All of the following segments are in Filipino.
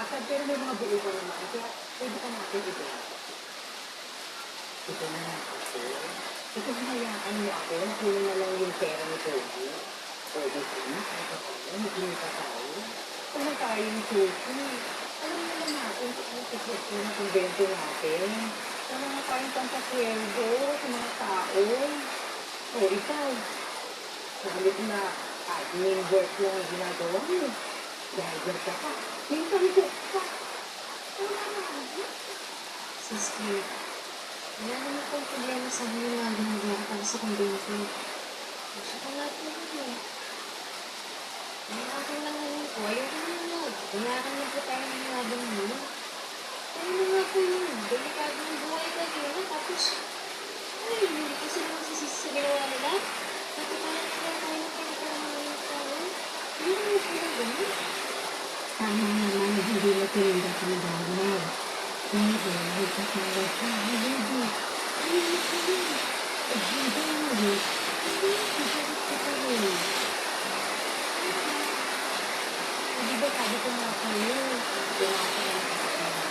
basag, pero may mga buo pa naman. Kaya pwede pa natin ito. Ito na lang ako. Ito hayaan mo ako. Kunin na lang yung pera ni Toby. Pwede ko na. Hindi pa tayo. Kung tayo yung Toby, alam mo naman natin kung ano tikot ko na kumbento natin. Wala nga tayong pampasweldo sa mga tao. O ikaw, salit na admin work lang ang ginagawa mo. Driver ka pa. Minsan cook ka. Wala na. Sister, wala naman pong problema sa amin yung mga ginagawa para sa kumbento. Gusto ko lahat naman eh. Ang akin lang naman po, ayoko naman mag. Bayaran niyo po tayo ng labang mo. Ano na nga po yun? Delikado ng buhay kanina. Tapos, ay, hindi ko sila magsisisi sa ginawa nila. Natapalat sila tayo ng pinagkakaroon ng tao. Hindi naman po na ganun. Tama naman, hindi na tinundan ang dalaw. Pero, nagkakalat ka. Hindi. Hindi ka rin. Hindi. Hindi. Kasalit ka pa rin. Hindi ba sabi ko nga kayo? Pinakalan ka sa kanya.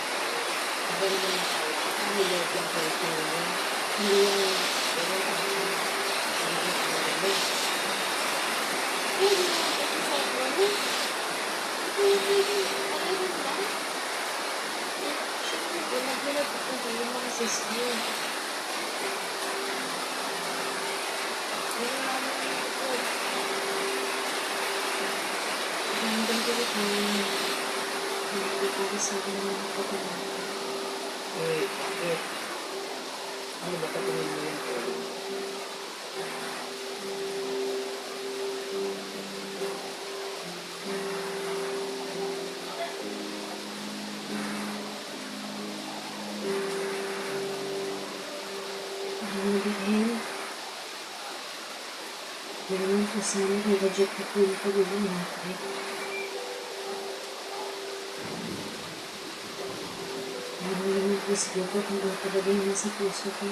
Sabi mo na kaya, kahilog lang kayo sa'yo. Hindi yan. Pero sabi ko, hindi ka rin. Ay, hindi naman po sa ako. Ayun lang. Gulag-gulag po po yung mga sister. Pero naman po. Hanggang ko ito. Hindi para sa akin ng mga pagkakas. Bakit? Ano ba tapunin mo yan ko? Dahil, naman po sana kung budget ko po yung pag-ibang natin. Dahil naman po siguro kung ano talaga yung nasa puso ko.